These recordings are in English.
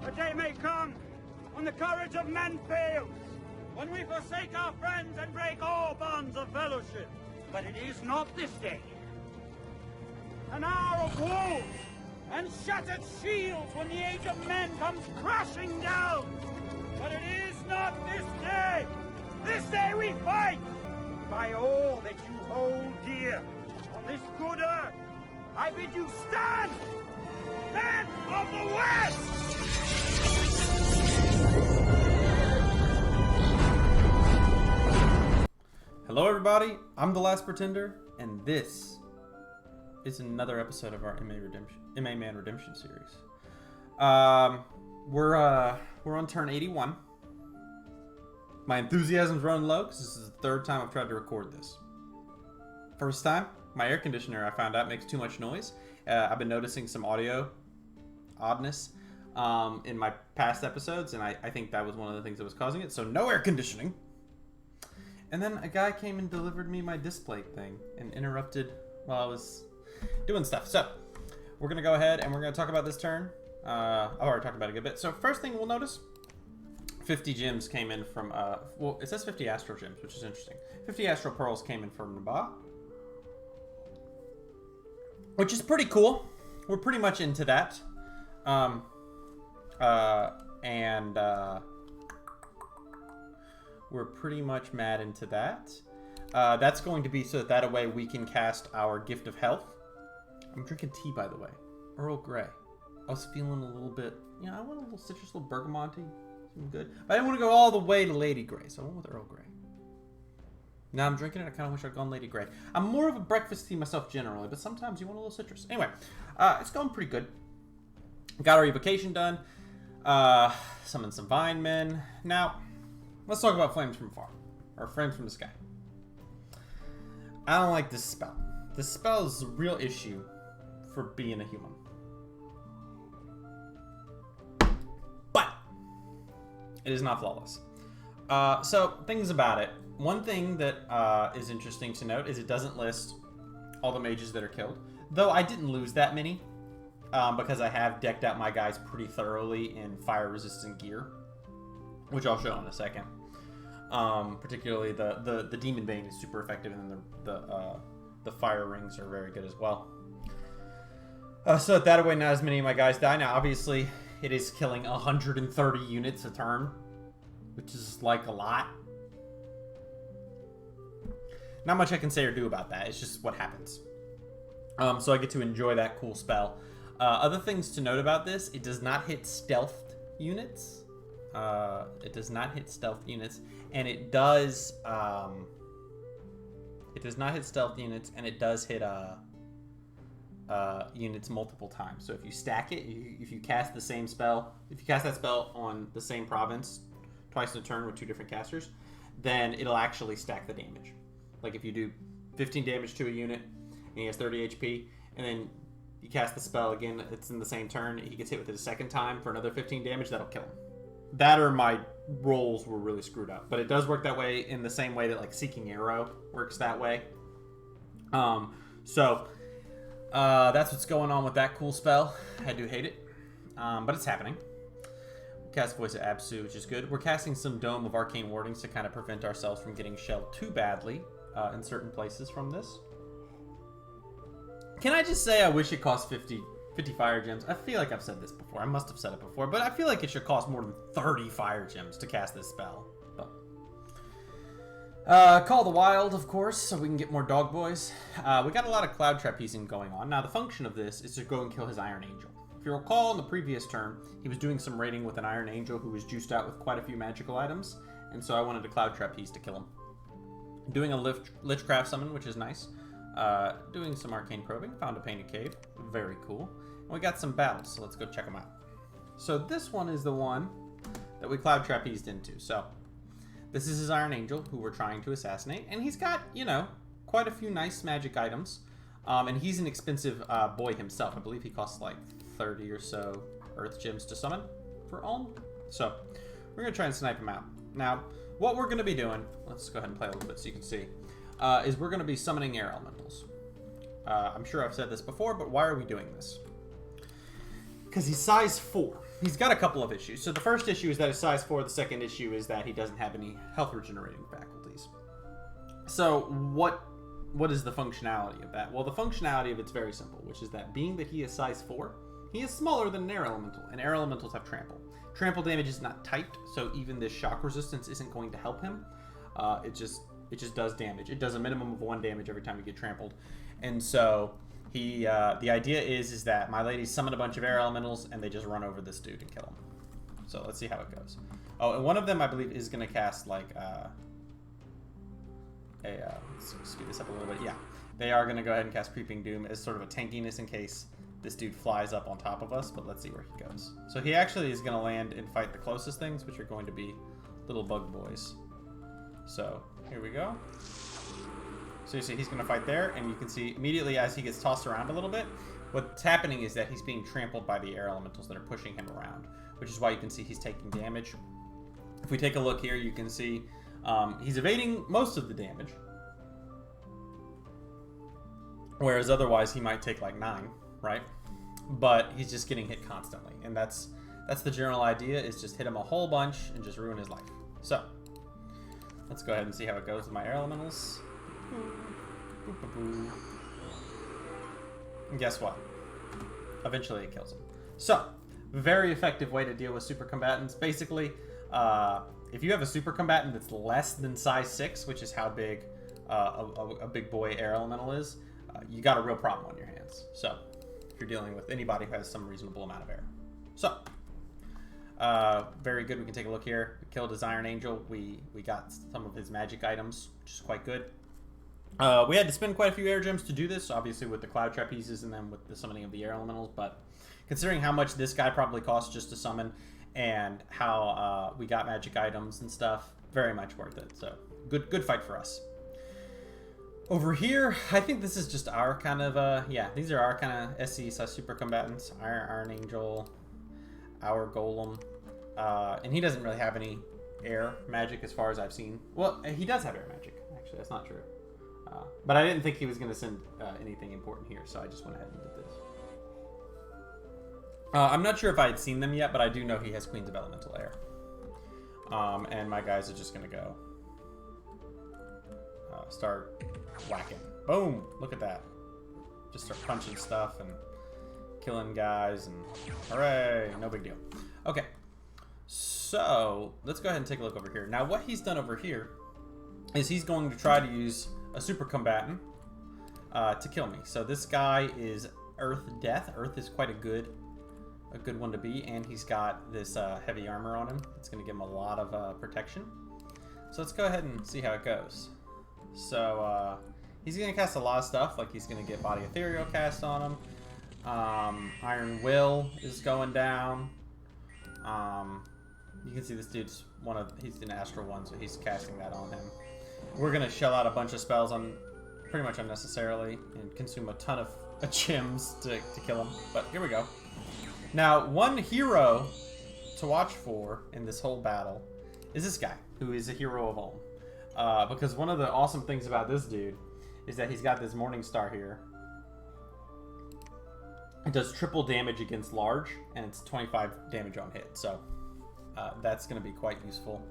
A day may come when the courage of men fails, when we forsake our friends and break all bonds of fellowship. But it is not this day. An hour of wolves and shattered shields when the age of men comes crashing down. But it is not this day. This day we fight. By all that you hold dear on this good earth, I bid you stand! Men of the West! Hello everybody, I'm The Last Pretender, and this is another episode of our MA Man Redemption series. We're on turn 81. My enthusiasm's running low because this is the third time I've tried to record this. First time, my air conditioner, I found out, makes too much noise. I've been noticing some audio oddness in my past episodes, and I think that was one of the things that was causing it. So no air conditioning. And then a guy came and delivered me my display thing and interrupted while I was doing stuff. So we're going to go ahead and we're going to talk about this turn. I've already talked about it a good bit. So first thing we'll notice, 50 gems came in from, well, it says 50 astral gems, which is interesting. 50 astral pearls came in from Naba, which is pretty cool. We're pretty much into that. We're pretty much mad into that. That's going to be so that way we can cast our Gift of Health. I'm drinking tea, by the way. Earl Grey. I was feeling a little bit, you know, I want a little citrus, little bergamot, something good. But I didn't want to go all the way to Lady Grey, so I went with Earl Grey. Now I'm drinking it, I kind of wish I'd gone Lady Grey. I'm more of a breakfast tea myself generally, but sometimes you want a little citrus. Anyway, it's going pretty good. Got our evocation done. Summoned some Vine Men. Now, let's talk about Flames from Afar, or Flames from the Sky. I don't like this spell. This spell is a real issue for being a human. But it is not flawless. So, things about it. One thing that is interesting to note is it doesn't list all the mages that are killed. Though I didn't lose that many, because I have decked out my guys pretty thoroughly in fire-resistant gear, which I'll show in a second. Particularly the Demon Bane is super effective, and then the fire rings are very good as well. So that way, not as many of my guys die. Now, obviously, it is killing 130 units a turn, which is like a lot. Not much I can say or do about that. It's just what happens. So I get to enjoy that cool spell. Other things to note about this: it does not hit stealthed units. It does not hit stealth units, and it does. It does not hit stealth units, and it does hit units multiple times. So if you stack it, if you cast the same spell, if you cast that spell on the same province twice in a turn with two different casters, then it'll actually stack the damage. Like if you do 15 damage to a unit, and he has 30 HP, and then you cast the spell again, it's in the same turn, he gets hit with it a second time for another 15 damage, that'll kill him. That or my rolls were really screwed up. But it does work that way in the same way that like Seeking Arrow works that way. So that's what's going on with that cool spell. I do hate it. But it's happening. Cast Voice of Absu, which is good. We're casting some Dome of Arcane Wardings to kind of prevent ourselves from getting shelled too badly in certain places from this. Can I just say I wish it cost 50 fire gems? I feel like I've said this before. I must have said it before, but I feel like it should cost more than 30 fire gems to cast this spell. But Call the Wild, of course, so we can get more dog boys. We got a lot of Cloud Trapezing going on. Now, the function of this is to go and kill his Iron Angel. If you recall, in the previous turn, he was doing some raiding with an Iron Angel who was juiced out with quite a few magical items, and so I wanted a Cloud Trapeze to kill him. Doing a Lichcraft summon, which is nice. Doing some arcane probing, found a painted cave, very cool. And we got some battles, so let's go check them out. So this one is the one that we Cloud Trapezed into. So this is his Iron Angel, who we're trying to assassinate, and he's got, you know, quite a few nice magic items. And he's an expensive boy himself. I believe he costs like 30 or so Earth Gems to summon for all. So we're gonna try and snipe him out. Now, what we're gonna be doing, let's go ahead and play a little bit so you can see. Is we're going to be summoning air elementals. I'm sure I've said this before, but why are we doing this? Because he's size 4. he's got a couple of issues. So the first issue is that he's size 4. The second issue is that he doesn't have any health regenerating faculties. So what is the functionality of that? Well, the functionality of it's very simple, which is that being that he is size 4, he is smaller than an air elemental, and air elementals have trample. Trample damage is not typed, so even this shock resistance isn't going to help him. It just does damage. It does a minimum of 1 damage every time you get trampled, and so he the idea is that my ladies summon a bunch of air elementals and they just run over this dude and kill him. So let's see how it goes. Oh, and one of them I believe is going to cast like let's speed this up a little bit. Yeah, they are going to go ahead and cast Creeping Doom as sort of a tankiness in case this dude flies up on top of us, but let's see where he goes. So he actually is going to land and fight the closest things, which are going to be little bug boys. So here we go. So you see he's going to fight there, and you can see immediately as he gets tossed around a little bit, what's happening is that he's being trampled by the air elementals that are pushing him around, which is why you can see he's taking damage. If we take a look here, you can see he's evading most of the damage, whereas otherwise he might take like 9, right? But he's just getting hit constantly, and that's the general idea, is just hit him a whole bunch and just ruin his life. So let's go ahead and see how it goes with my air elementals. And guess what? Eventually it kills him. So, very effective way to deal with super combatants. Basically, if you have a super combatant that's less than size 6, which is how big a big boy air elemental is, you got a real problem on your hands. So, if you're dealing with anybody who has some reasonable amount of air. So, very good. We can take a look here. We killed his Iron Angel. We got some of his magic items, which is quite good. We had to spend quite a few air gems to do this, obviously with the cloud trap pieces and then with the summoning of the air elementals, but considering how much this guy probably costs just to summon and how we got magic items and stuff, very much worth it. So good fight for us. Over here, I think this is just our kind of, these are our kind of SC super combatants. Iron Angel, our Golem, and he doesn't really have any air magic as far as I've seen. Well, he does have air magic, actually, that's not true. But I didn't think he was going to send anything important here, so I just went ahead and did this. I'm not sure if I had seen them yet, but I do know he has Queens of Elemental Air. And my guys are just going to go start whacking. Boom! Look at that. Just start punching stuff and killing guys, and hooray! No big deal. Okay, so let's go ahead and take a look over here. Now, what he's done over here is he's going to try to use a super combatant to kill me. So this guy is Earth Death. Earth is quite a good one to be, and he's got this heavy armor on him. It's going to give him a lot of protection. So let's go ahead and see how it goes. So he's going to cast a lot of stuff, like he's going to get Body Ethereal cast on him. Iron Will is going down. You can see this dude's he's an Astral one, so he's casting that on him. We're going to shell out a bunch of spells on pretty much unnecessarily and consume a ton of gems to kill him. But here we go. Now, one hero to watch for in this whole battle is this guy, who is a hero of Ulm. Because one of the awesome things about this dude is that he's got this Morning Star here. It does triple damage against large, and it's 25 damage on hit. So that's going to be quite useful.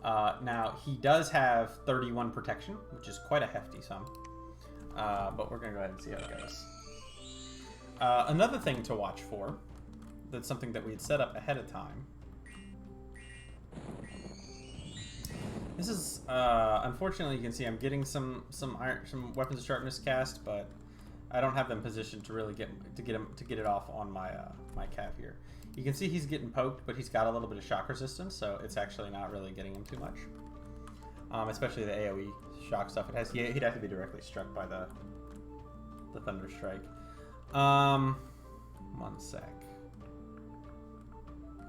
Now, he does have 31 protection, which is quite a hefty sum. But we're going to go ahead and see how it goes. Another thing to watch for, that's something that we had set up ahead of time. This is, unfortunately, you can see I'm getting some weapons of sharpness cast, but I don't have them positioned to really get it off on my my cav here. You can see he's getting poked, but he's got a little bit of shock resistance, so it's actually not really getting him too much. Especially the AoE shock stuff. He'd have to be directly struck by the Thunder Strike. One sec.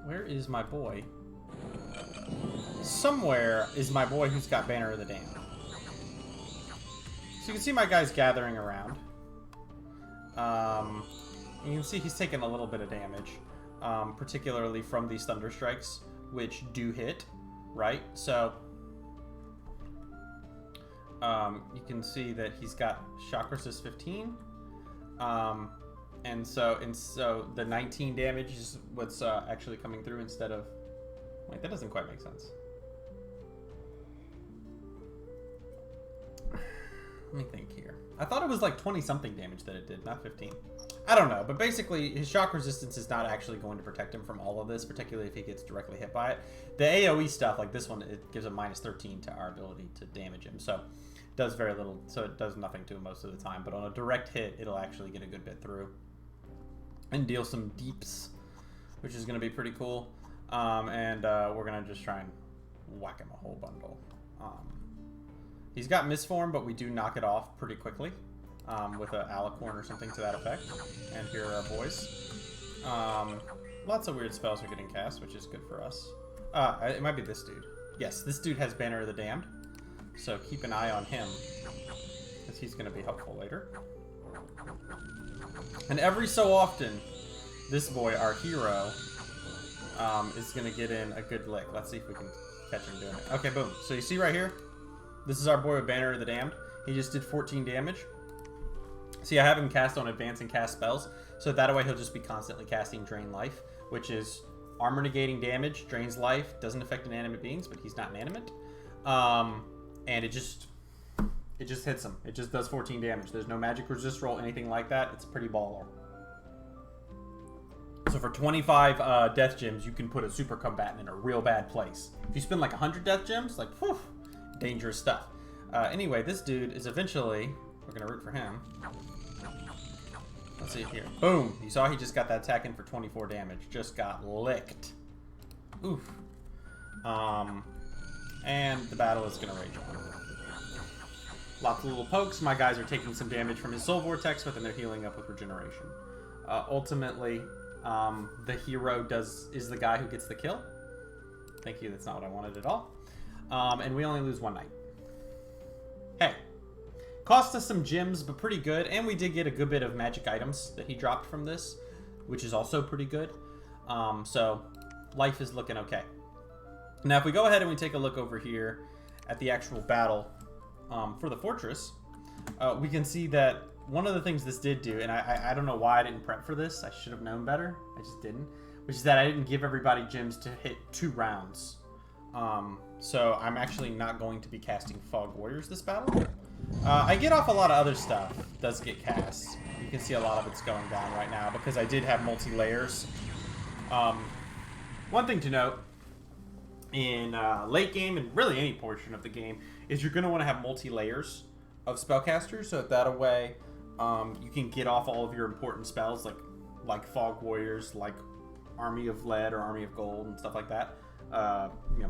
Where is my boy? Somewhere is my boy who's got Banner of the Damned. So you can see my guys gathering around. You can see he's taking a little bit of damage, particularly from these Thunder Strikes, which do hit, right? So you can see that he's got Shock Resist 15, And so the 19 damage is what's actually coming through instead of... Wait, that doesn't quite make sense. Let me think here. I thought it was like 20-something damage that it did, not 15. I don't know, but basically his shock resistance is not actually going to protect him from all of this, particularly if he gets directly hit by it. The AoE stuff, like this one, it gives a -13 to our ability to damage him, so it does very little, so it does nothing to him most of the time, but on a direct hit, it'll actually get a good bit through. And deal some deeps, which is going to be pretty cool. We're going to just try and whack him a whole bundle. He's got misform, but we do knock it off pretty quickly with an alicorn or something to that effect. And here are our boys. Lots of weird spells are getting cast, which is good for us. It might be this dude. Yes, this dude has Banner of the Damned, so keep an eye on him, because he's going to be helpful later. And every so often, this boy, our hero, is going to get in a good lick. Let's see if we can catch him doing it. Okay, boom. So you see right here? This is our boy with Banner of the Damned. He just did 14 damage. See, I have him cast on advance and cast spells, so that way he'll just be constantly casting Drain Life, which is armor negating damage, drains life, doesn't affect inanimate beings, but he's not inanimate. And it just hits him. It just does 14 damage. There's no magic resist roll, anything like that. It's pretty baller. So for 25 death gems, you can put a super combatant in a real bad place. If you spend like 100 death gems, like, whew, dangerous stuff. Anyway, this dude is eventually... We're going to root for him. Let's see here. Boom! You saw he just got that attack in for 24 damage. Just got licked. Oof. And the battle is going to rage on. Lots of little pokes. My guys are taking some damage from his Soul Vortex, but then they're healing up with regeneration. Ultimately, the hero is the guy who gets the kill. Thank you, that's not what I wanted at all. And we only lose one knight. Hey. Cost us some gems, but pretty good. And we did get a good bit of magic items that he dropped from this, which is also pretty good. So, life is looking okay. Now, if we go ahead and we take a look over here at the actual battle for the fortress, we can see that one of the things this did do, and I don't know why I didn't prep for this. I should have known better. I just didn't. Which is that I didn't give everybody gems to hit 2 rounds. So I'm actually not going to be casting Fog Warriors this battle. I get off a lot of other stuff. Does get cast. You can see a lot of it's going down right now because I did have multi-layers. One thing to note in late game and really any portion of the game is you're going to want to have multi-layers of spellcasters, so that way you can get off all of your important spells like Fog Warriors, like Army of Lead or Army of Gold and stuff like that.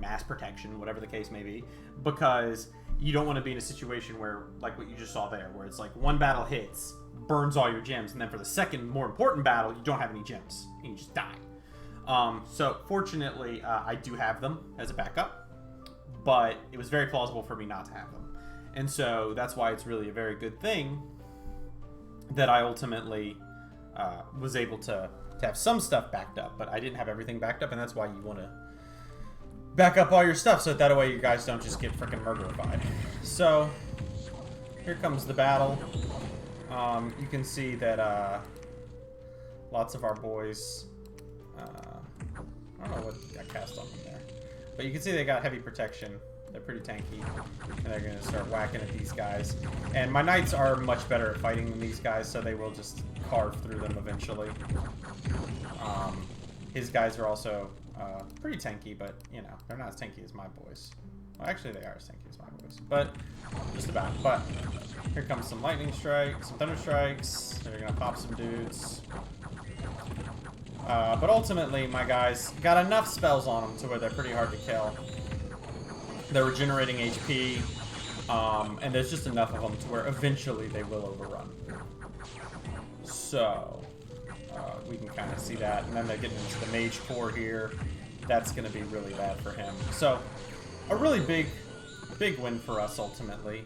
Mass Protection, whatever the case may be, because you don't want to be in a situation where, like what you just saw there, where it's like one battle hits, burns all your gems, and then for the second more important battle, you don't have any gems, and you just die. So fortunately, I do have them as a backup, but it was very plausible for me not to have them. And so that's why it's really a very good thing that I ultimately was able to have some stuff backed up, but I didn't have everything backed up, and that's why you want to back up all your stuff so that way you guys don't just get freaking murderified. So, here comes the battle. You can see that lots of our boys, I don't know what got cast on them there, but you can see they got heavy protection. They're pretty tanky, and they're going to start whacking at these guys. And my knights are much better at fighting than these guys, so they will just carve through them eventually. His guys are also pretty tanky, but, you know, they're not as tanky as my boys. Well, actually, they are as tanky as my boys, but just about. But here comes some lightning strikes, some thunder strikes. They're going to pop some dudes. But ultimately, my guys got enough spells on them to where they're pretty hard to kill. They're regenerating HP, and there's just enough of them to where eventually they will overrun. So, we can kind of see that. And then they're getting into the Mage Core here. That's going to be really bad for him. So, a really big win for us, ultimately.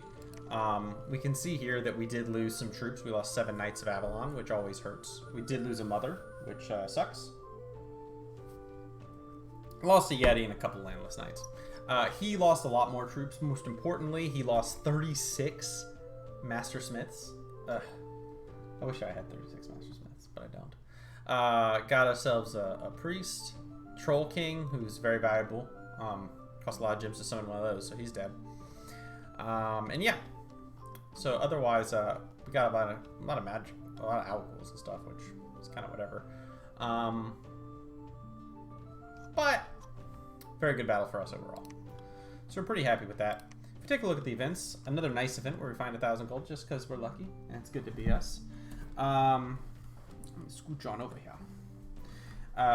We can see here that we did lose some troops. We lost 7 Knights of Avalon, which always hurts. We did lose a Mother, which sucks. Lost a Yeti and a couple Landless Knights. He lost a lot more troops. Most importantly, he lost 36 Master Smiths. I wish I had 36 Master Smiths, but I don't. Got ourselves a priest, troll king, who's very valuable. Costs a lot of gems to summon one of those, so he's dead. And yeah. So otherwise, we got a lot of magic, a lot of outgoals and stuff, which is kind of whatever. But very good battle for us overall. So we're pretty happy with that. If we take a look at the events, another nice event where we find 1,000 gold just because we're lucky, and it's good to be us. Let me scooch on over here.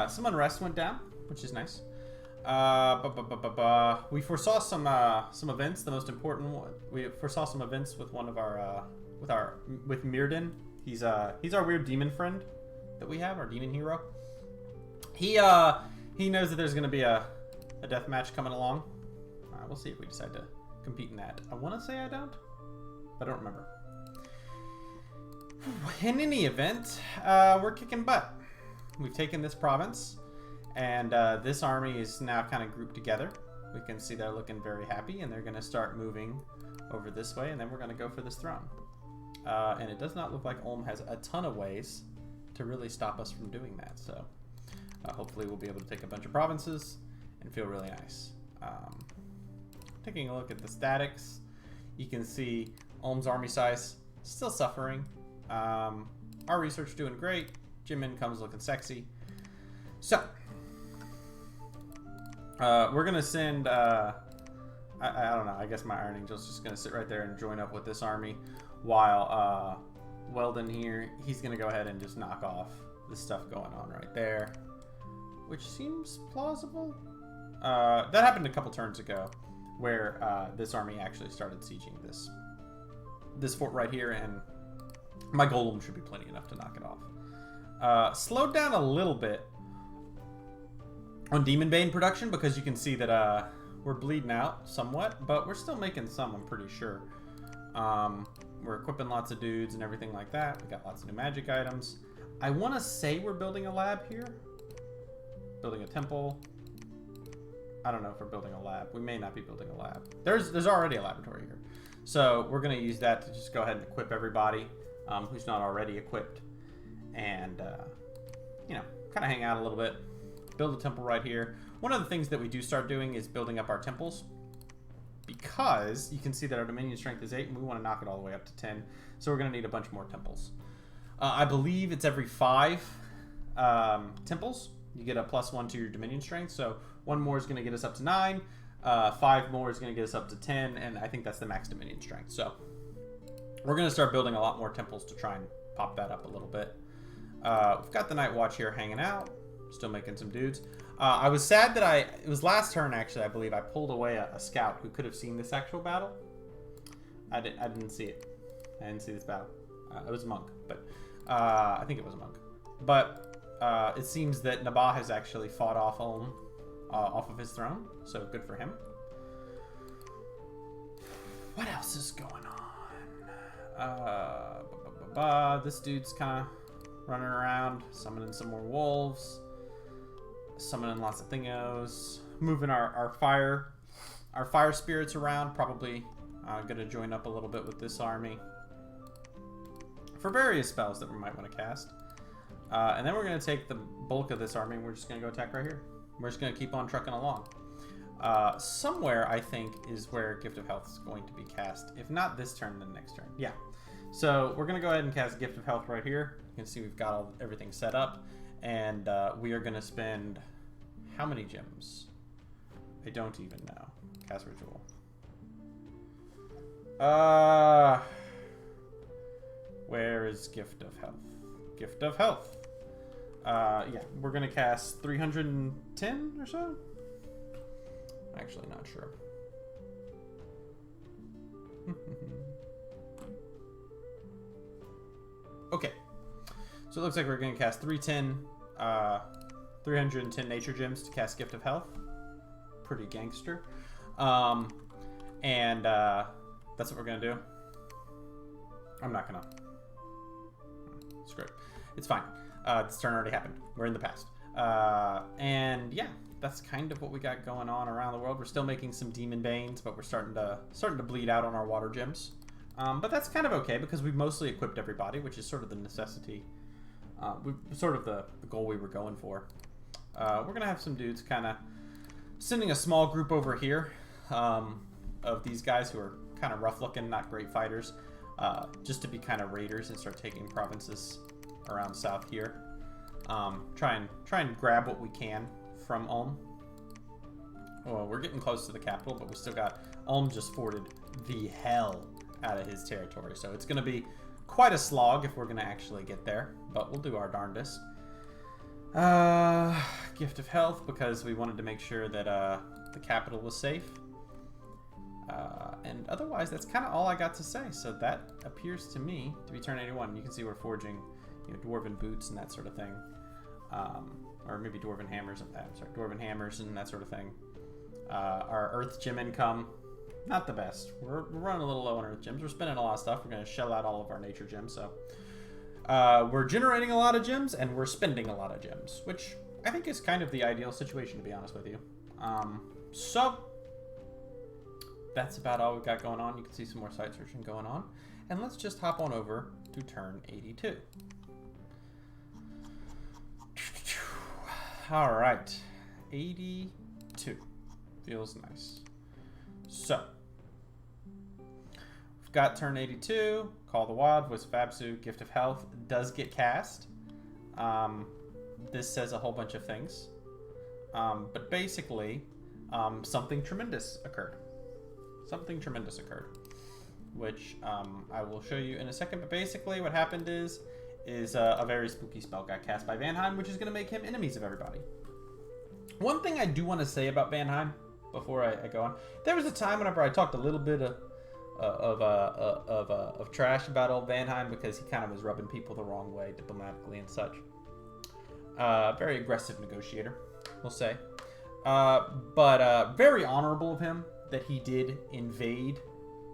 Some unrest went down, which is nice. We foresaw some events. The most important one, we foresaw some events with one of our with Mirden. He's our weird demon friend that we have, our demon hero. He knows that there's going to be a death match coming along. We'll see if we decide to compete in that. I want to say I don't, but I don't remember. In any event, we're kicking butt. We've taken this province, and this army is now kind of grouped together. We can see they're looking very happy, and they're going to start moving over this way, and then we're going to go for this throne. And it does not look like Ulm has a ton of ways to really stop us from doing that. So hopefully we'll be able to take a bunch of provinces and feel really nice. Taking a look at the statics, you can see Ulm's army size still suffering. Our research doing great. Gym income's looking sexy. So we're gonna send I don't know, I guess my Iron Angel's just gonna sit right there and join up with this army while Weldon here, he's gonna go ahead and just knock off this stuff going on right there, which seems plausible. That happened a couple turns ago where this army actually started sieging this fort right here, and my golem should be plenty enough to knock it off. Slowed down a little bit on Demon Bane production because you can see that we're bleeding out somewhat, but we're still making some, I'm pretty sure. We're equipping lots of dudes and everything like that. We got lots of new magic items. I want to say we're building a lab here. Building a temple. I don't know if we're building a lab. We may not be building a lab. There's already a laboratory here. So we're going to use that to just go ahead and equip everybody who's not already equipped. And, you know, kind of hang out a little bit. Build a temple right here. One of the things that we do start doing is building up our temples. Because you can see that our Dominion strength is 8 and we want to knock it all the way up to 10. So we're going to need a bunch more temples. I believe it's every 5 temples. You get a +1 to your Dominion strength. So 1 more is going to get us up to 9. 5 more is going to get us up to 10. And I think that's the max Dominion strength. So we're going to start building a lot more temples to try and pop that up a little bit. We've got the Night Watch here hanging out. Still making some dudes. I was sad that it was last turn actually, I believe, I pulled away a scout who could have seen this actual battle. I didn't see it. I didn't see this battle. It was a monk, but I think it was a monk. But it seems that Nabah has actually fought off Ulm off of his throne, so good for him. What else is going on? This dude's kind of running around, summoning some more wolves. Summoning lots of thingos, moving our fire spirits around. Probably gonna join up a little bit with this army for various spells that we might want to cast. And then we're gonna take the bulk of this army and we're just gonna go attack right here. We're just gonna keep on trucking along. Somewhere I think is where Gift of Health is going to be cast. If not this turn, then next turn. Yeah. So we're gonna go ahead and cast Gift of Health right here. You can see we've got everything set up. And we are going to spend how many gems? I don't even know. Cast Ritual. Where is Gift of Health? Gift of Health. Yeah, we're going to cast 310 or so? I'm actually not sure. Okay. So it looks like we're going to cast 310 nature gems to cast Gift of Health. Pretty gangster. And that's what we're going to do. I'm not going to. Screw it. It's fine. This turn already happened. We're in the past. And yeah, that's kind of what we got going on around the world. We're still making some Demon Banes, but we're starting to bleed out on our water gems. But that's kind of okay because we've mostly equipped everybody, which is sort of the necessity. Sort of the goal we were going for. We're going to have some dudes kind of sending a small group over here of these guys who are kind of rough looking, not great fighters, just to be kind of raiders and start taking provinces around south here. Try and grab what we can from Ulm. Well, we're getting close to the capital, but we still got Ulm just forted the hell out of his territory, so it's going to be quite a slog if we're going to actually get there, but we'll do our darndest. Gift of health, because we wanted to make sure that the capital was safe. And otherwise, that's kind of all I got to say. So that appears to me to be turn 81. You can see we're forging, dwarven boots and that sort of thing, or maybe dwarven hammers. I'm sorry, dwarven hammers and that sort of thing. Our earth gem income, not the best. We're running a little low on earth gems. We're spending a lot of stuff. We're going to shell out all of our nature gems. So we're generating a lot of gems and we're spending a lot of gems, which I think is kind of the ideal situation, to be honest with you. So that's about all we've got going on. You can see some more site searching going on. And let's just hop on over to turn 82. All right. 82. Feels nice. So, we've got turn 82. Call of the Wild, Voice of Absu, Gift of Health. Does get cast. This says a whole bunch of things. But basically, something tremendous occurred. Something tremendous occurred, which I will show you in a second. But basically what happened is a very spooky spell got cast by Vanheim, which is going to make him enemies of everybody. One thing I do want to say about Vanheim before I go on, there was a time whenever I talked a little bit of trash about old Vanheim because he kind of was rubbing people the wrong way diplomatically and such. Very aggressive negotiator, we'll say. But very honorable of him that he did invade.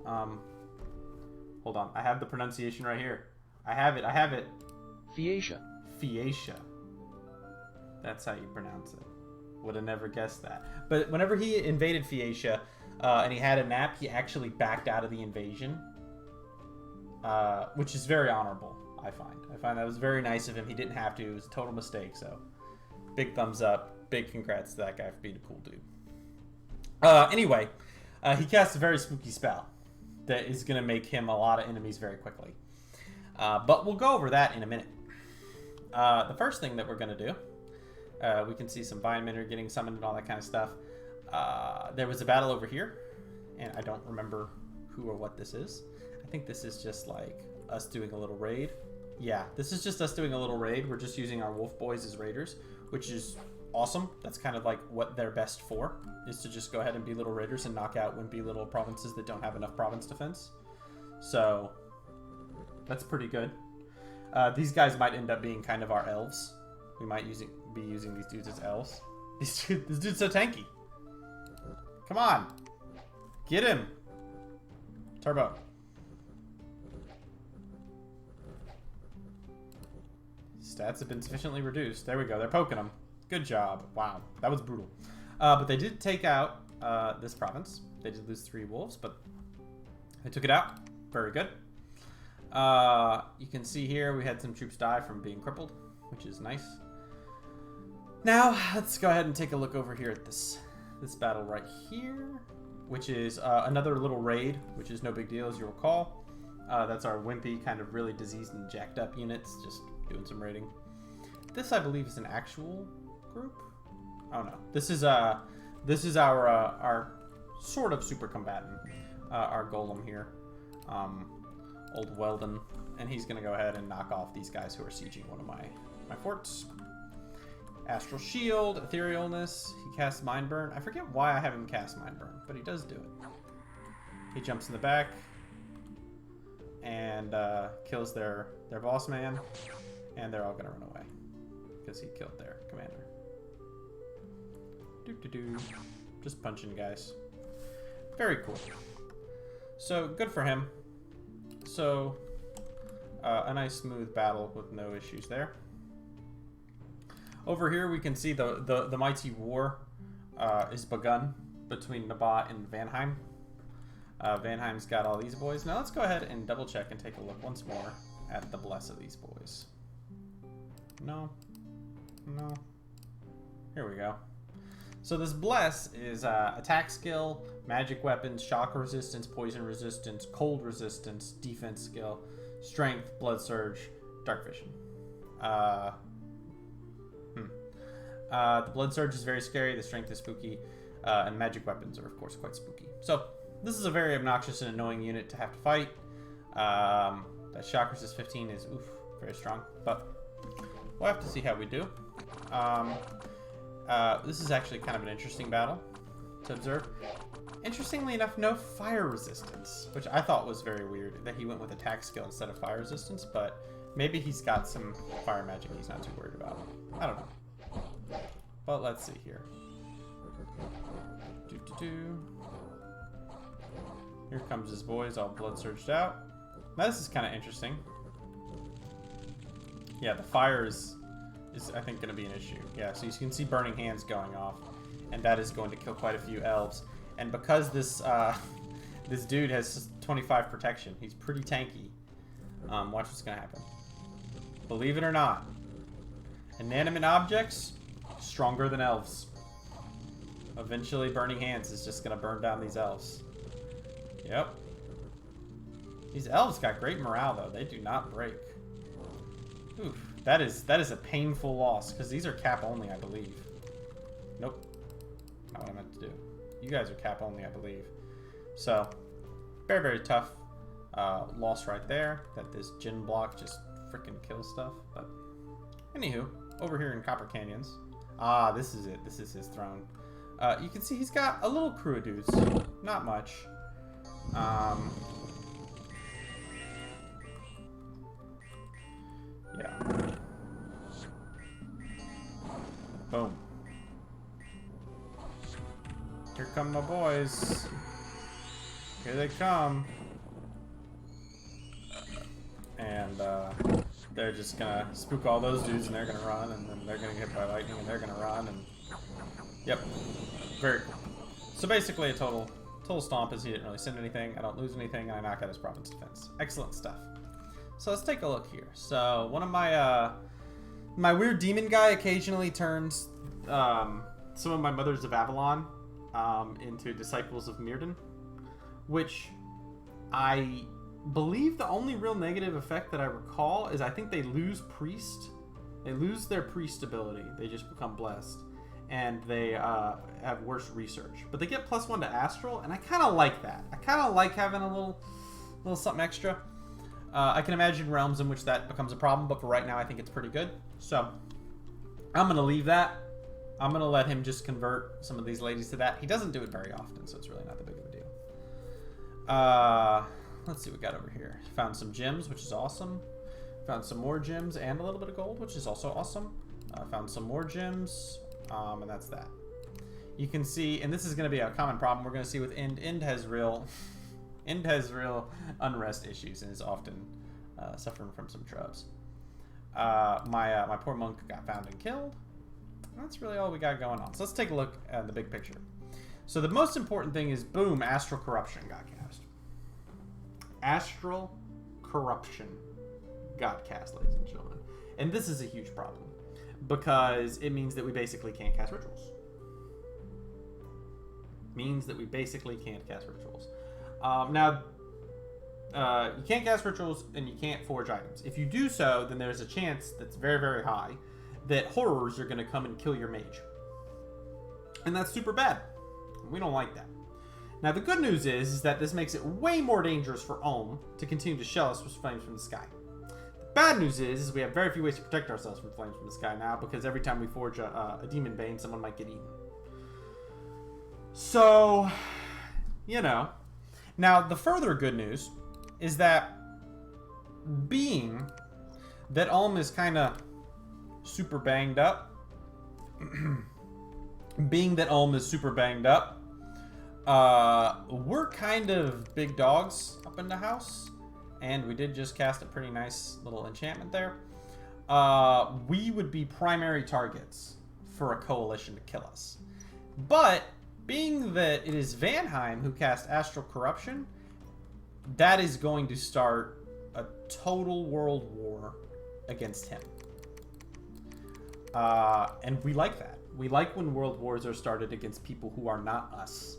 Hold on, I have the pronunciation right here. I have it. Phaeacia. Phaeacia. That's how you pronounce it. Would have never guessed that. But whenever he invaded Phaeacia and he had a nap, he actually backed out of the invasion, which is very honorable, I find. I find that was very nice of him. He didn't have to. It was a total mistake, so big thumbs up. Big congrats to that guy for being a cool dude. Anyway, he casts a very spooky spell that is going to make him a lot of enemies very quickly. But we'll go over that in a minute. The first thing that we're going to do, we can see some Vine Minor getting summoned and all that kind of stuff. There was a battle over here, and I don't remember who or what this is. I think this is just like us doing a little raid. Yeah, this is just us doing a little raid. We're just using our wolf boys as raiders, which is awesome. That's kind of like what they're best for, is to just go ahead and be little raiders and knock out wimpy little provinces that don't have enough province defense. So that's pretty good. These guys might end up being kind of our elves. We might be using these dudes as elves. This dude's so tanky. Come on. Get him. Turbo. Stats have been sufficiently reduced. There we go. They're poking him. Good job. Wow. That was brutal. But they did take out this province. They did lose 3 wolves, but they took it out. Very good. You can see here we had some troops die from being crippled, which is nice. Now, let's go ahead and take a look over here at this battle right here, which is another little raid, which is no big deal, as you recall. That's our wimpy, kind of really diseased and jacked up units, just doing some raiding. This, I believe, is an actual group. Oh no, this is our sort of super combatant, our golem here, old Weldon, and he's gonna go ahead and knock off these guys who are sieging one of my forts. Astral Shield, Etherealness, he casts Mind Burn. I forget why I have him cast Mind Burn, but he does do it. He jumps in the back and kills their boss man, and they're all gonna run away because he killed their commander. Just punching guys. Very cool. So good for him. So a nice smooth battle with no issues there. Over here we can see the mighty war is begun between Nabat and Vanheim. Vanheim's got all these boys. Now let's go ahead and double check and take a look once more at the bless of these boys. No. No. Here we go. So this Bless is attack skill, magic weapons, shock resistance, poison resistance, cold resistance, defense skill, strength, blood surge, dark vision. The blood surge is very scary, the strength is spooky, and magic weapons are of course quite spooky. So this is a very obnoxious and annoying unit to have to fight. That shock resist 15 is very strong, but we'll have to see how we do. This is actually kind of an interesting battle to observe. Interestingly enough, no fire resistance, which I thought was very weird that he went with attack skill instead of fire resistance, but maybe he's got some fire magic he's not too worried about. I don't know. But let's see here. Here comes his boys all blood surged out. Now this is kind of interesting. Yeah, the fire is I think going to be an issue. Yeah, so you can see burning hands going off, and that is going to kill quite a few elves. And because this this dude has 25 protection, he's pretty tanky. Watch what's going to happen. Believe it or not, inanimate objects stronger than elves. Eventually, burning hands is just going to burn down these elves. Yep. These elves got great morale though. They do not break. Oof. That is a painful loss, because these are cap only, I believe. Nope. Not what I meant to do. You guys are cap only, I believe. So, very, very tough loss right there. That this gin block just freaking kills stuff. But, anywho, over here in Copper Canyons. Ah, this is it. This is his throne. You can see he's got a little crew of dudes. Not much. Yeah. Boom. Here come my boys. Here they come. And they're just gonna spook all those dudes, and they're gonna run, and then they're gonna get hit by lightning, and they're gonna run, and yep. Very cool. So basically a total stomp, as he didn't really send anything, I don't lose anything, and I knock out his province defense. Excellent stuff. So let's take a look here. So one of my my weird demon guy occasionally turns some of my Mothers of Avalon into Disciples of Mirrodin, which I believe the only real negative effect that I recall is I think they lose priest. They lose their priest ability. They just become blessed, and they have worse research. But they get +1 to astral, and I kind of like that. I kind of like having a little something extra. I can imagine realms in which that becomes a problem, but for right now, I think it's pretty good. So, I'm going to leave that. I'm going to let him just convert some of these ladies to that. He doesn't do it very often, so it's really not that big of a deal. Let's see what we got over here. Found some gems, which is awesome. Found some more gems and a little bit of gold, which is also awesome. Found some more gems, and that's that. You can see, and this is going to be a common problem we're going to see with End. End has real unrest issues and is often suffering from some trubs. My poor monk got found and killed. That's really all we got going on. So let's take a look at the big picture. So the most important thing is, boom, Astral Corruption got cast. Astral Corruption got cast, ladies and gentlemen. And this is a huge problem, because it means that we basically can't cast rituals. Now, you can't cast rituals and you can't forge items. If you do so, then there's a chance that's very, very high that horrors are going to come and kill your mage. And that's super bad. We don't like that. Now, the good news is that this makes it way more dangerous for Olm to continue to shell us with flames from the sky. The bad news is we have very few ways to protect ourselves from flames from the sky now, because every time we forge a demon bane, someone might get eaten. So, you know. Now, the further good news is that being that Ulm is kind of super banged up, we're kind of big dogs up in the house, and we did just cast a pretty nice little enchantment there. We would be primary targets for a coalition to kill us. But being that it is Vanheim who cast Astral Corruption, that is going to start a total world war against him. And we like that. We like when world wars are started against people who are not us.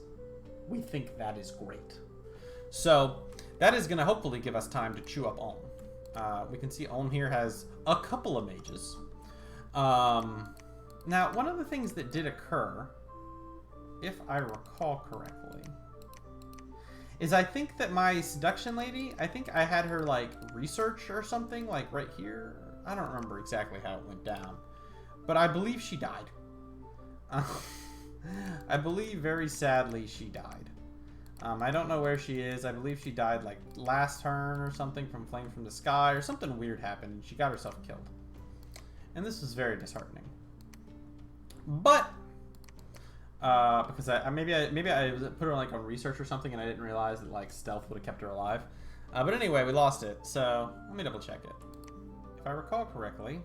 We think that is great. So that is going to hopefully give us time to chew up Ulm. We can see Ulm here has a couple of mages. Now, one of the things that did occur, if I recall correctly, is I think that my seduction lady, I think I had her, like, research or something, like, right here. I don't remember exactly how it went down. But I believe she died. I believe, very sadly, she died. I don't know where she is. I believe she died, like, last turn or something from Flame from the Sky, or something weird happened, and she got herself killed. And this was very disheartening. But because maybe I put her like on research or something, and I didn't realize that like stealth would have kept her alive. But anyway, we lost it. So let me double check it. If I recall correctly,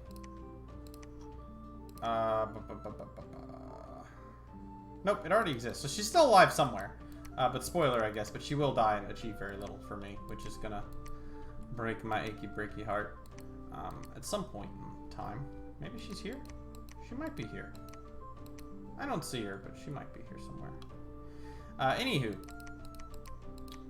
nope, it already exists. So she's still alive somewhere. But spoiler, I guess. But she will die and achieve very little for me, which is gonna break my achy breaky heart. At some point in time, maybe she's here. She might be here. I don't see her, but she might be here somewhere. Anywho.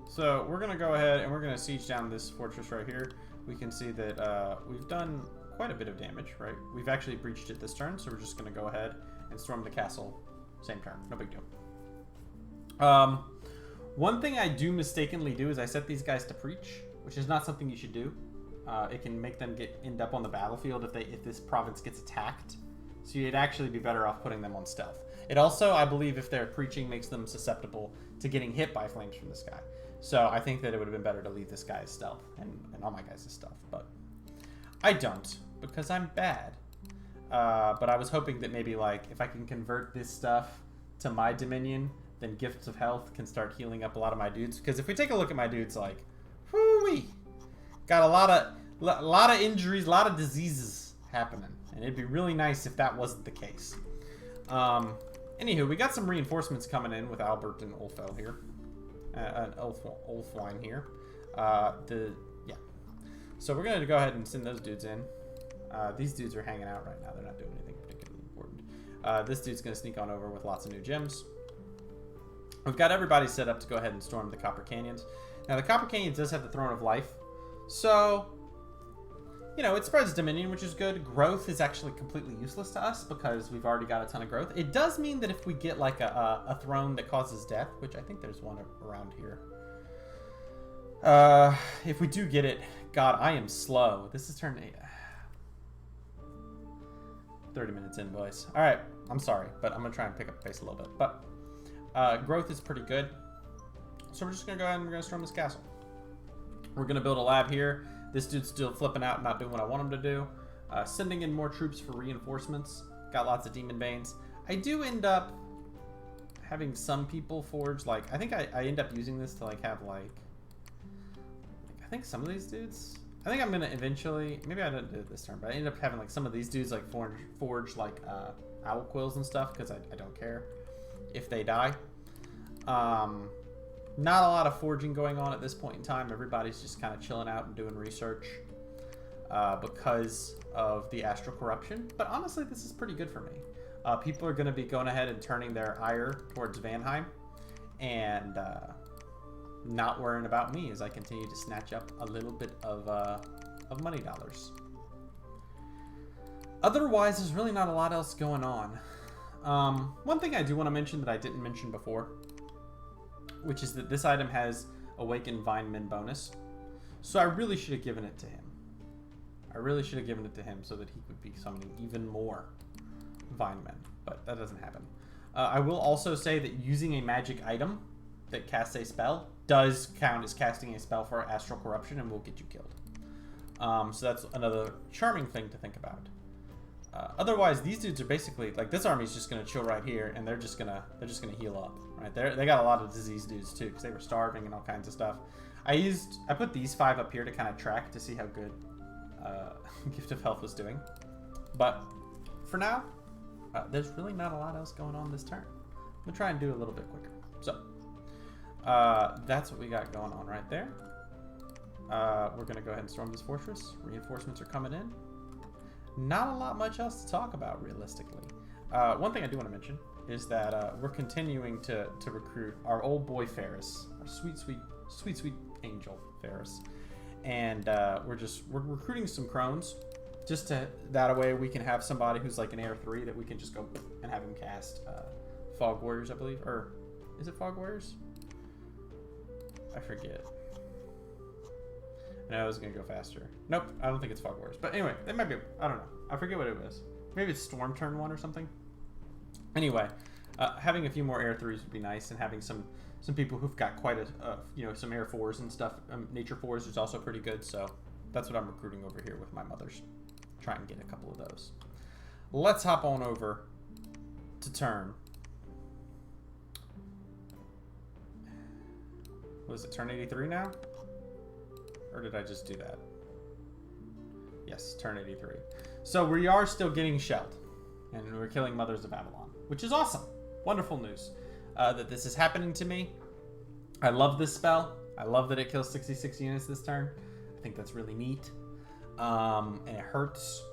So, we're going to go ahead and we're going to siege down this fortress right here. We can see that we've done quite a bit of damage, right? We've actually breached it this turn, so we're just going to go ahead and storm the castle same turn. No big deal. One thing I do mistakenly do is I set these guys to preach, which is not something you should do. It can make them end up on the battlefield if this province gets attacked. So you'd actually be better off putting them on stealth. It also, I believe, if they're preaching, makes them susceptible to getting hit by flames from the sky. So I think that it would have been better to leave this guy as stealth and all my guys as stealth. But I don't, because I'm bad. But I was hoping that maybe, like, if I can convert this stuff to my dominion, then Gifts of Health can start healing up a lot of my dudes. Because if we take a look at my dudes, like, whoo-wee, got a lot of injuries, a lot of diseases happening. And it'd be really nice if that wasn't the case. Anywho, we got some reinforcements coming in with Albert and Ulfel here. Ulfwine here. Yeah. So we're going to go ahead and send those dudes in. These dudes are hanging out right now. They're not doing anything particularly important. This dude's going to sneak on over with lots of new gems. We've got everybody set up to go ahead and storm the Copper Canyons. Now, the Copper Canyons does have the Throne of Life. So, you know, it spreads dominion, which is good. Growth is actually completely useless to us because we've already got a ton of growth. It does mean that if we get like a throne that causes death, which I think there's one around here. If we do get it, God, I am slow. This is turn 8. 30 minutes in, boys. All right, I'm sorry, but I'm gonna try and pick up the pace a little bit. But growth is pretty good. So we're just gonna go ahead and we're gonna storm this castle. We're gonna build a lab here. This dude's still flipping out and not doing what I want him to do. Sending in more troops for reinforcements. Got lots of demon banes. I do end up having some people forge, like, I think I end up using this to, like, have, like, I think some of these dudes, I think I'm going to eventually, maybe I didn't do it this turn, but I end up having, like, some of these dudes, like, forge like, owl quills and stuff, because I don't care if they die. Not a lot of forging going on at this point in time. Everybody's just kind of chilling out and doing research because of the astral corruption. But honestly, this is pretty good for me. People are going to be going ahead and turning their ire towards Vanheim and not worrying about me as I continue to snatch up a little bit of money dollars. Otherwise, there's really not a lot else going on. One thing I do want to mention that I didn't mention before, which is that this item has Awakened Vineman bonus. So I really should have given it to him. I really should have given it to him so that he would be summoning even more Vinemen, but that doesn't happen. I will also say that using a magic item that casts a spell does count as casting a spell for Astral Corruption and will get you killed. So that's another charming thing to think about. Otherwise, these dudes are basically like this army's just gonna chill right here, and they're just gonna heal up. Right, they got a lot of disease dudes too because they were starving and all kinds of stuff. I put these 5 up here to kind of track to see how good Gift of Health was doing. But for now, there's really not a lot else going on this turn. I'm gonna try and do a little bit quicker. So that's what we got going on right there. We're gonna go ahead and storm this fortress. Reinforcements are coming in. not a lot much else to talk about, realistically. One thing I do want to mention is that we're continuing to recruit our old boy Ferris, our sweet angel Ferris, and we're recruiting some crones, just to that way we can have somebody who's like an Air 3 that we can just go and have him cast Fog Warriors, I believe, or is it Fog Warriors? I forget. I know I was gonna go faster. Nope, I don't think it's Fog Warriors. But anyway, it might be. I don't know. I forget what it was. Maybe it's Storm Turn 1 or something. Anyway, having a few more Air 3s would be nice, and having some people who've got quite a some Air 4s and stuff. Nature 4s is also pretty good. So that's what I'm recruiting over here with my mothers. Try and get a couple of those. Let's hop on over to turn. Was it turn 83 now? Or did I just do that? Yes, turn 83. So we are still getting shelled. And we're killing Mothers of Avalon. Which is awesome. Wonderful news. That this is happening to me. I love this spell. I love that it kills 66 units this turn. I think that's really neat. And it hurts.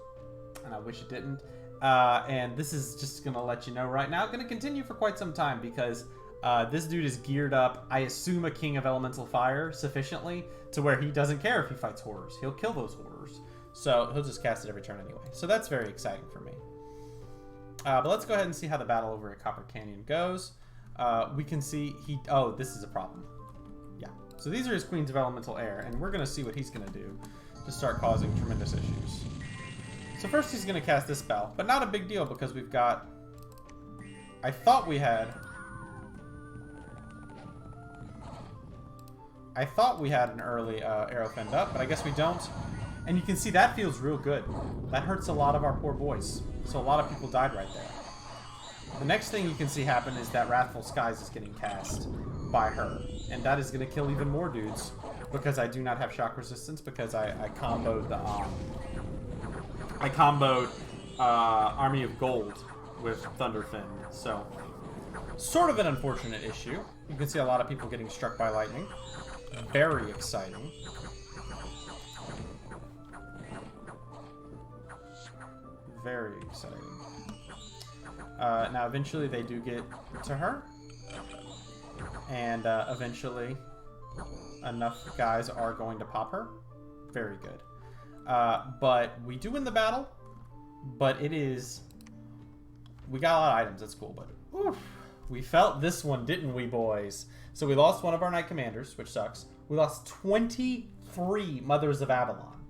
And I wish it didn't. And this is just going to let you know right now. Going to continue for quite some time because this dude is geared up, I assume, a King of Elemental Fire sufficiently to where he doesn't care if he fights horrors. He'll kill those horrors. So he'll just cast it every turn anyway. So that's very exciting for me. But let's go ahead and see how the battle over at Copper Canyon goes. We can see oh, this is a problem. Yeah. So these are his Queens of Elemental Air, and we're going to see what he's going to do to start causing tremendous issues. So first he's going to cast this spell, but not a big deal because we've got... I thought we had an early arrow fend up, but I guess we don't. And you can see that feels real good. That hurts a lot of our poor boys. So a lot of people died right there. The next thing you can see happen is that Wrathful Skies is getting cast by her. And that is going to kill even more dudes because I do not have shock resistance because I comboed the... I comboed Army of Gold with Thunderfin. So, sort of an unfortunate issue. You can see a lot of people getting struck by lightning. Very exciting. Very exciting. Now, eventually they do get to her. And eventually enough guys are going to pop her. Very good. But we do win the battle. But it is... We got a lot of items. That's cool. But oof, we felt this one, didn't we, boys? So we lost one of our Knight Commanders, which sucks. We lost 23 Mothers of Avalon.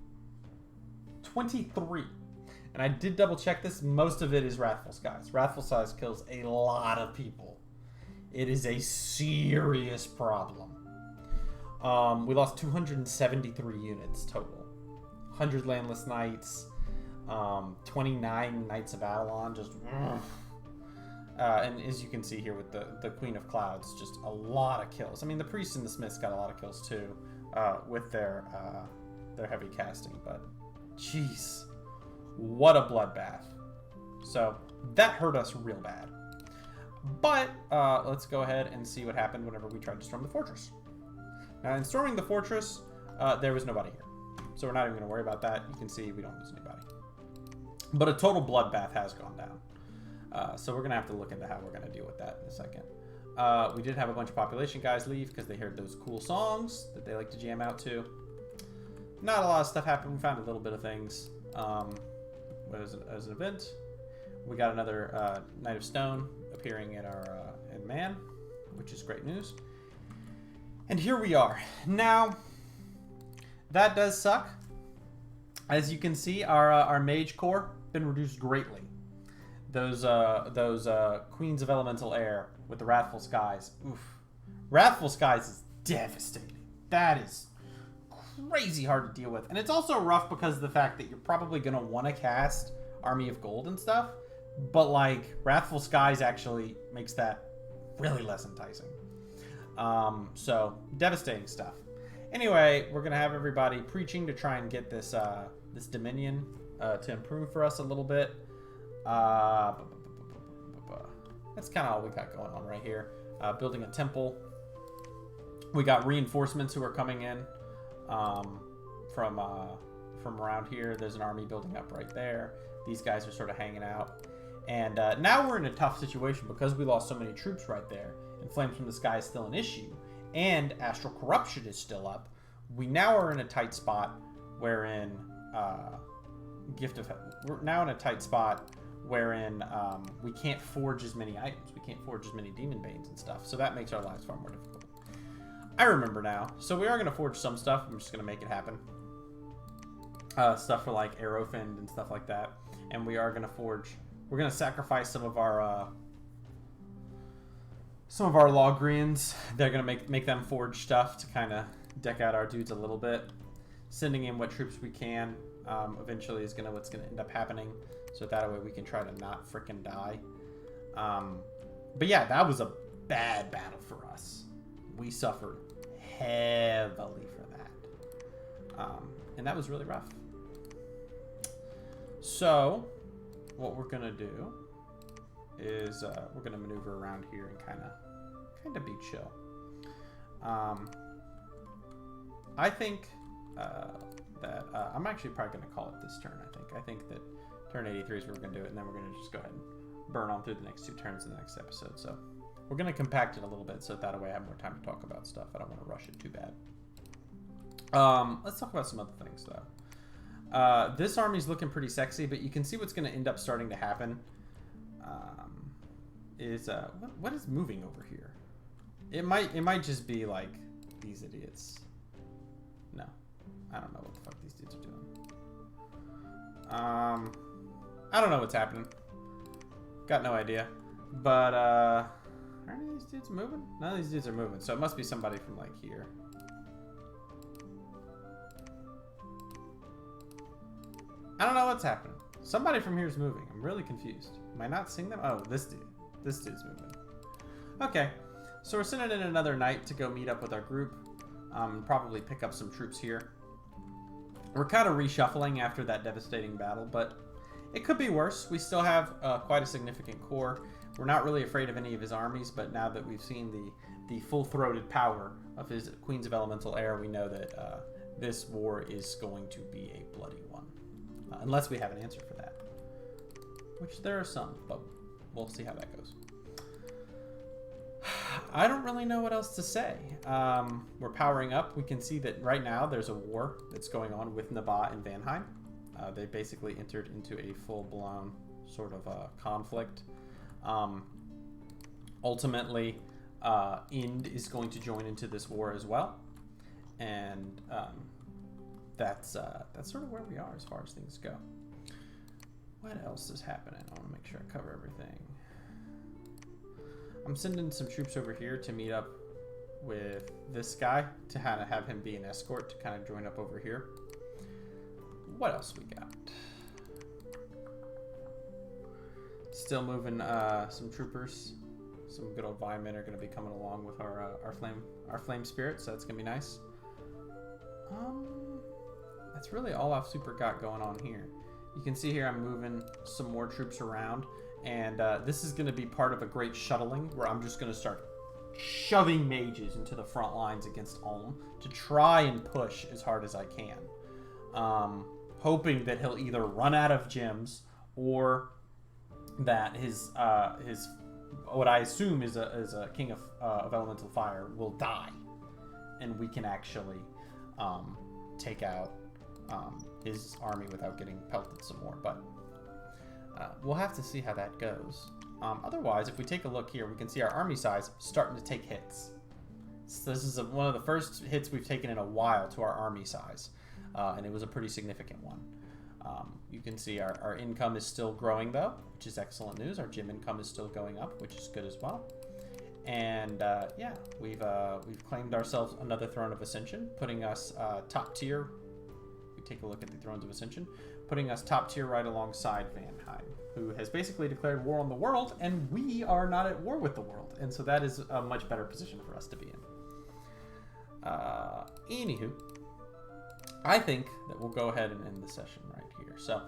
23. And I did double check this. Most of it is Wrathful Skies. Wrathful Skies kills a lot of people. It is a serious problem. We lost 273 units total. 100 Landless Knights. 29 Knights of Avalon. Just... and as you can see here with the Queen of Clouds, just a lot of kills. I mean, the Priests and the Smiths got a lot of kills too with their heavy casting. But, jeez. What a bloodbath. So, that hurt us real bad. But, let's go ahead and see what happened whenever we tried to storm the fortress. Now, in storming the fortress, there was nobody here. So we're not even going to worry about that. You can see we don't lose anybody. But a total bloodbath has gone down. So we're going to have to look into how we're going to deal with that in a second. We did have a bunch of population guys leave because they heard those cool songs that they like to jam out to. Not a lot of stuff happened. We found a little bit of things. As an event, we got another Knight of Stone appearing in our in Man, which is great news. And here we are. Now, that does suck. As you can see, our Mage Corps been reduced greatly. Those Queens of Elemental Air with the Wrathful Skies. Oof. Wrathful Skies is devastating. That is crazy hard to deal with. And it's also rough because of the fact that you're probably going to want to cast Army of Gold and stuff. But, like, Wrathful Skies actually makes that really less enticing. So, devastating stuff. Anyway, we're going to have everybody preaching to try and get this this Dominion to improve for us a little bit. That's kind of all we got going on right here. Building a temple. We got reinforcements who are coming in from from around here. There's an army building up right there. These guys are sort of hanging out. And now we're in a tough situation because we lost so many troops right there. And Flames from the Sky is still an issue. And Astral Corruption is still up. We now are in a tight spot wherein we're now in a tight spot wherein we can't forge as many items. We can't forge as many Demon Banes and stuff. So that makes our lives far more difficult. I remember now. So we are going to forge some stuff. I'm just going to make it happen. Stuff for like Arrowfin and stuff like that. And we are going to forge... We're going to sacrifice some of our Logrians. They're going to make them forge stuff to kind of deck out our dudes a little bit. Sending in what troops we can eventually is what's going to end up happening. So that way we can try to not frickin' die. But yeah, that was a bad battle for us. We suffered heavily for that. And that was really rough. So what we're going to do is we're going to maneuver around here and kind of be chill. I think that I'm actually probably going to call it this turn. I think that turn 83 is where we're going to do it, and then we're going to just go ahead and burn on through the next 2 turns in the next episode. So we're going to compact it a little bit so that way I have more time to talk about stuff. I don't want to rush it too bad. Let's talk about some other things though. This army's looking pretty sexy, but you can see what's going to end up starting to happen. What is moving over here? It might just be like these idiots. No, I don't know what the fuck these dudes are doing. I don't know what's happening. Got no idea. But are any of these dudes moving? None of these dudes are moving, so it must be somebody from like here. I don't know what's happening. Somebody from here is moving. I'm really confused. Am I not seeing them? Oh, this dude. This dude's moving. Okay. So we're sending in another night to go meet up with our group. Probably pick up some troops here. We're kind of reshuffling after that devastating battle, but it could be worse. We still have quite a significant core. We're not really afraid of any of his armies, but now that we've seen the full-throated power of his Queens of Elemental Air, we know that this war is going to be a bloody one. Unless we have an answer for that. Which there are some, but we'll see how that goes. I don't really know what else to say. We're powering up. We can see that right now there's a war that's going on with Nabat and Vanheim. They basically entered into a full-blown sort of conflict. Ultimately, Ind is going to join into this war as well. And that's sort of where we are as far as things go. What else is happening? I want to make sure I cover everything. I'm sending some troops over here to meet up with this guy to kind of have him be an escort to kind of join up over here. What else we got? Still moving some troopers. Some good old Vimen are going to be coming along with our flame spirits, so that's going to be nice. That's really all I've super got going on here. You can see here I'm moving some more troops around, and this is going to be part of a great shuttling where I'm just going to start shoving mages into the front lines against Ulm to try and push as hard as I can. Hoping that he'll either run out of gems or that his what I assume is a king of elemental fire will die, and we can actually take out his army without getting pelted some more. But we'll have to see how that goes. Otherwise, if we take a look here, we can see our army size starting to take hits. So this is one of the first hits we've taken in a while to our army size, and it was a pretty significant one. You can see our income is still growing though, which is excellent news. Our gym income is still going up, which is good as well. And yeah, we've claimed ourselves another Throne of Ascension, putting us top tier. We take a look at the Thrones of Ascension, putting us top tier right alongside Vanheim, who has basically declared war on the world, and we are not at war with the world, and so that is a much better position for us to be in. Anywho, I think that we'll go ahead and end the session right here. So,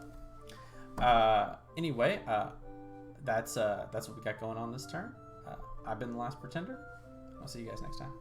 anyway, that's what we got going on this turn. I've been the Last Pretender. I'll see you guys next time.